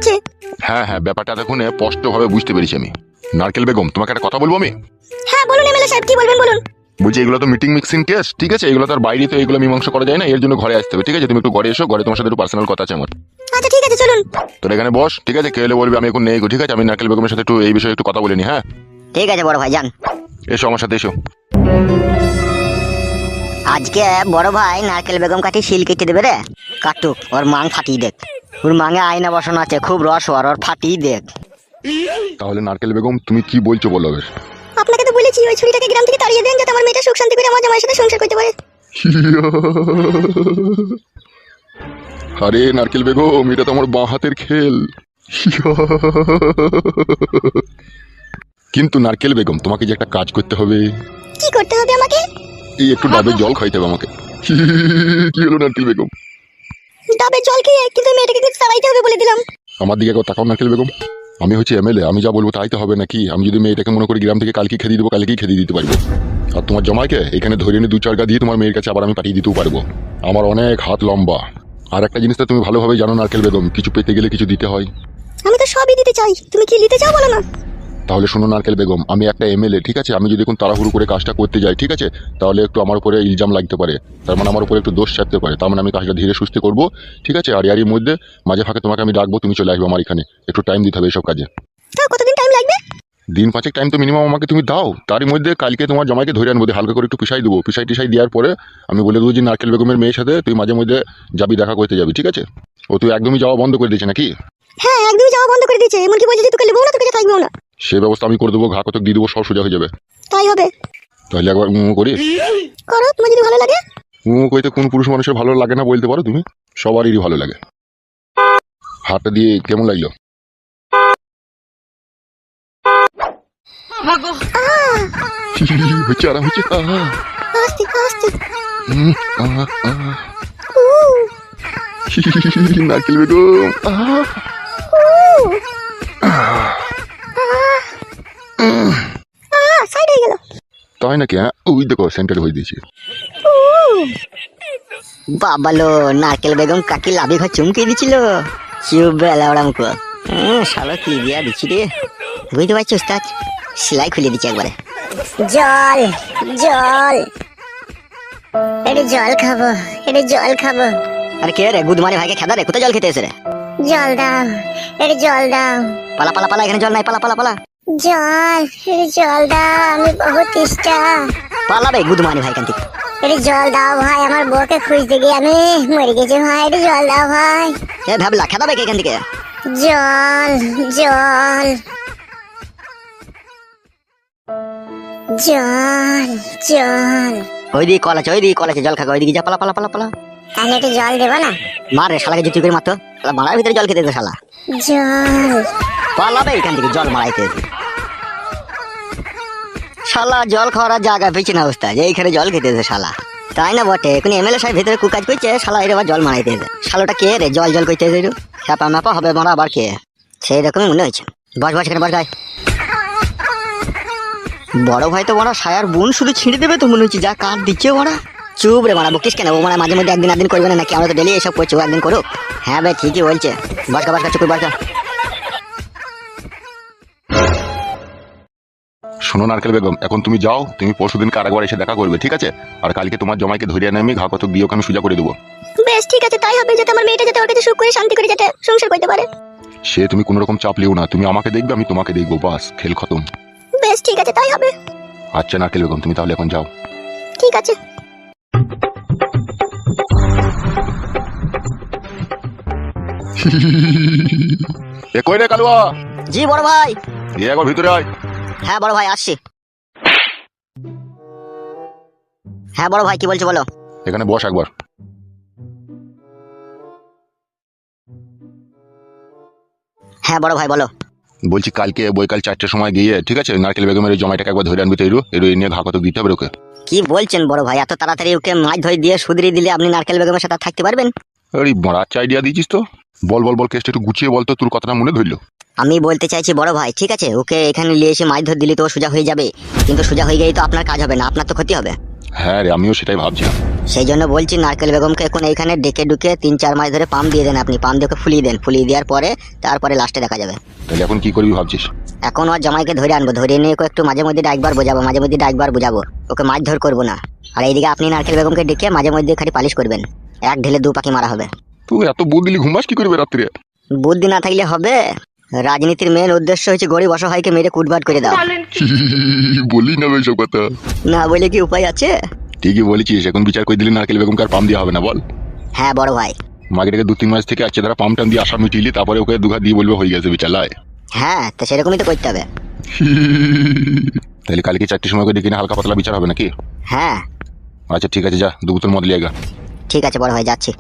হচ্ছে। হ্যাঁ হ্যাঁ, ব্যাপারটা দেখুন স্পষ্টভাবে বুঝতে পেরেছি আমি। নারকেল বেগম, তোমাকে একটা কথা বলবো আমি। হ্যাঁ বলুন এমএলএ সাহেব, কি বলবেন বলুন। বলছি এগুলো তো মিটিং মিক্সিং কেস, ঠিক আছে? এগুলো তো আর বাইরে তো এগুলো মীমাংসা করা যায় না, এর জন্য ঘরে আসতে হবে, ঠিক আছে? তুমি একটু ঘরে এসো, ঘরে তোমার সাথে একটু পার্সোনাল কথা আছে আমার। আচ্ছা ঠিক আছে চলুন। তোর এখানে বস, ঠিক আছে? কে এলে বলবি, আমি এখন নেই গো, ঠিক আছে? আমি নারকেল বেগমের সাথে একটু এই বিষয়ে একটু কথা বলে নি। হ্যাঁ ঠিক আছে বড় ভাই, যান। এসো আমার সাথে এসো। আজকে বড় ভাই নারকেল বেগম কাটি শিল কেটে দেবে রে। কাটুক, ওর মাং ফাটিয়ে দেখ। ওর মাঙে আয়না বসানো আছে, খুব রস ওর ফাটিয়ে দেখ। তাহলে নারকেল বেগম তুমি কি বলছো বলো বেশ। আপনাকে তো বলেছি ওই ছুরিটাকে গ্রাম থেকে তাড়িয়ে দেন, যাতে আমার মেয়েটা সুখ শান্তি করে আমার জামাইয়ের সাথে সংসার করতে পারে। আরে নারকেল বেগম, এটা তো আমার বাঁ হাতের খেল। কিন্তু নারকেল বেগম, তোমাকে যে একটা কাজ করতে হবে। কি করতে হবে আমাকে? এই একটু ডাবে জল খাইতে হবে আমাকে। কি হলো নারকেল বেগম? ডাবের জল খেয়ে কিন্তু মেয়েটাকে কিন্তু তাড়াইতে হবে বলে দিলাম। আমার দিকে একবার তাকাও নারকেল বেগম। আমি হচ্ছে এমএলএ, আমি যা বলবো তাই তো হবে নাকি? আমি যদি মেয়েটাকে মনে করি গ্রাম থেকে কালকে খেদিয়ে দেবো, কালকেই খেদিয়ে দিতে পারবো। আর তোমার জমাইকে এখানে ধরে নিয়ে 2-4 দিয়ে তোমার মেয়ের কাছে আবার আমি পাঠিয়ে দিতেও পারবো। আমার অনেক হাত লম্বা। আর একটা জিনিসটা তুমি ভালোভাবে জানো নারকেল বেগম, কিছু পেতে গেলে কিছু দিতে হয়। আমি তো সবই দিতে চাই, তুমি কি নিতে চাও বলো না। তাহলে শোনো নারকেল বেগম, আমি একটা এমএলএ, ঠিক আছে? আমি যদি এখন তাড়াহুড়ো করে কাজটা করতে যাই, ঠিক আছে, তাহলে একটু আমার উপরে ইলজাম লাগতে পারে। তার মানে আমার উপরে একটু দোষ চাপতে পারে। তার মানে আমি কাজটা ধীরে সুস্থে করবো, ঠিক আছে? আর এরই মধ্যে মাঝে ফাঁকে তোমাকে আমি ডাকবো, তুমি চলে আসবে আমার এখানে। একটু টাইম দিতে হবে এসব কাজে। তাও কতদিন টাইম লাগবে? 5 দিন টাইম তো মিনিমাম আমাকে তুমি দাও। তারই মধ্যে কালকে তোমার জামাইকে ধরে আনবো, হালকা করে একটু পিসাই দেবো। পিসাই টিসাই দেওয়ার পরে আমি বলে দেবো যে নারকেল বেগমের মেয়ের সাথে তুই মাঝে মধ্যে যাবি, দেখা করতে যাবি, ঠিক আছে? ও তুই একদমই যাওয়া বন্ধ করে দিয়েছে নাকি? হ্যাঁ একদমই যাওয়া বন্ধ করে দিয়েছে, এমনকি বলছে যে তোকে নেবো না, তোকে থাকবেও না। সে ব্যবস্থা আমি করে দেবো, ঘা কতক দিয়ে দেবো, সব সোজা হয়ে যাবে। তাই হবে। তাহলে একবার করি। করো, তোমার যদি ভালো লাগে। কইতে কোন পুরুষ মানুষের ভালো লাগে না বলতে পারো তুমি? সবারই ভালো লাগে। হাতটা দিয়ে কেমন লাগলো? হচ্ছে আরাম হচ্ছে। আস্তে আস্তে। নারকেল বেগম, সাইড হয়ে গেল। তাই নাকি? হ্যাঁ ওই দেখো সেন্টার হয়ে দিয়েছে। বাবালো, নারকেল বেগম কাকি লাভি ঘর চুমকে দিছিল। চুপ বেলা ওরা মুখ। শালো কি দিয়া দিচ্ছি রে। বুঝতে পারছি ওস্তাদ, সেলাই খুলে দিচ্ছে একবারে। জল জল, এটা জল খাবো, এটা জল খাবো। আরে কে রে গুদমানি ভাইকে খেদা রে, কোথায় জল খেতে এসে রে? জল দাও, এটা জল দাও। পালা পালা পালা, এখানে জল নাই, পালা পালা পালা। জল, এটা জল দাও, আমি বহুত তেষ্টা। পালাবে গুদমানি ভাই কান্তি। এটা জল দাও ভাই, আমার বউকে খুঁজতে গিয়ে আমি মরে গেছি ভাই, এটা জল দাও ভাই। এ ভাবলা খেদাবে কে এখান থেকে? জল জল জল জল। ওইদিকে কল আছে, ওইদিকে কল আছে, জল খাগা, ওইদিকে যা, পালা পালা পালা পালা। তাহলে একটু জল দেবো না? মার রে শালাকে জুতি করে মারতো, শালা মারার ভিতরে জল খেতে দে শালা। জল। পালাবে এখান থেকে জল মারাইতে। শালা জল খাওয়ার জায়গা পেয়েছে না অবস্থা, যে এইখানে জল খেতে এসে শালা। তাই না বটে, এখন এমএলএ সাহেব ভেতরে কুকাজ করছে, শালা এর আবার জল মারাইতে এসে। শালোটা কে রে জল জল করতে এসে? চাপা মাপা হবে মারা আবার কে? সেই রকমই মনে হয়েছে। বস বস এখানে বস ভাই। বড় ভাই তো বড় সায়ার বোন শুধু ছিঁড়ে দেবে তো মনে হচ্ছে, যা কাঠ দিচ্ছে ওরা। চুপ রে মারা, বকিস কেন? ও মানে মাঝে মধ্যে একদিন একদিন করবে না নাকি? আমরা তো ডেলি এসব করছি, ও একদিন করুক। হ্যাঁ ভাই ঠিকই বলছে। বসকা বসকা চুপ বসকা। শোনো নারকেল বেগম, এখন তুমি যাও, তুমি পরশুদিন কারাগার এসে দেখা করবে, ঠিক আছে? আর কালকে তোমার জমাইকে ধরে আনে আমি, ঘা কতক দিয়ে ওকে আমি সোজা করে দেবো। বেশ ঠিক আছে, তাই হবে, যাতে আমার মেয়েটা যাতে ওর কাছে সুখ করে শান্তি করে যাতে সংসার করতে পারে। সে তুমি কোনো রকম চাপ লিও না, তুমি আমাকে দেখবে, আমি তোমাকে দেখবো, বাস খেল খতম। বেশ ঠিক আছে, তাই হবে। আচ্ছা নারকেল বেগম, তুমি তাহলে এখন যাও। ঠিক আছে। এ কই রে কালুয়া? জি বড় ভাই। এ একবার ভিতরে আয়। হ্যাঁ বড় ভাই আসছি। হ্যাঁ বড় ভাই কি বলছো বলো। এখানে বস একবার। হ্যাঁ বড় ভাই বলো। বলছি কালকে বৈকাল 4টের সময় গিয়ে, ঠিক আছে, নারকেল বেগমের এই জমাইটাকে একবার ধরে আনবি তো, এরু নিয়ে ঘা কতক দিতে হবে ওকে। কি বলছেন বড় ভাই, এত তাড়াতাড়ি ওকে মাছ ধরে দিয়ে সুদরিয়ে দিলে আপনি নারকেল বেগমের সাথে থাকতে পারবেন? আরে বড় আচ্ছা আইডিয়া দিয়েছিস তো। বল বল বল, কেসটা একটু গুছিয়ে বল তো, তোর কথাটা মনে ধরলো। আমি বলতে চাইছি বড় ভাই, ঠিক আছে ওকে এখানে নিয়ে এসে মাছ ধরে দিলে তো সোজা হয়ে যাবে, কিন্তু সোজা হয়ে গেলেই তো আপনার কাজ হবে না, আপনার তো ক্ষতি হবে। হ্যাঁ রে, আমিও সেটাই ভাবছিলাম। সেই জন্য বলছি নারকেল বেগমকে এখন এইখানে ডেকে ডুকে 3-4 মাস ধরে পাম দিয়ে দেন আপনি, পাম দিয়ে ওকে ফুলিয়ে দেন, ফুলিয়ে দেওয়ার পরে তারপরে লাস্টে দেখা যাবে। তাহলে এখন কি করবি ভাবছিস? এখন ওর জামাইকে ধরে আনবো, ধরে নিয়ে ওকে একটু মাঝে মধ্যে ডাকবার বোঝাবো, মাঝে মধ্যে ডাকবার বোঝাবো, ওকে মাছ ধর করবো না। আর এইদিকে আপনি নারকেল বেগমকে ডেকে মাঝে মধ্যে খালি পালিশ করবেন, এক ঢেলে 2 পাখি মারা হবে। তুই এত বুদ্ধি ঘুমাস কি করবে রাত্রে? বুদ্ধি না থাকলে হবে? রাজনীতির মেন উদ্দেশ্য হচ্ছে গরিব অসহায়কে মেরে কুটবাট করে দাও। বলি না ওইসব কথা। না বলে কি উপায় আছে? ঠিকই বলেছিস, এখন বিচার করে দিলে নারকেল বেগমকে আর পাম দেওয়া হবে না বল। হ্যাঁ বড় ভাই। মাগেটাকে 2-3 মাস থেকে আছে তারা পাম টাম দিয়ে আশা মিটিলি, তারপরে ওকে দুঘা দিয়ে বলবে হয়ে গেছে বিচার লাই। হ্যাঁ তো সেরকমই তো করতে হবে। তাহলে কালকে 4টের সময় করে ডেকে নিয়ে হালকা পাতলা বিচার হবে নাকি? হ্যাঁ আচ্ছা ঠিক আছে, যা 2 বোতল মদ লিয়ে আয় গা। ঠিক আছে বড় ভাই, যাচ্ছি।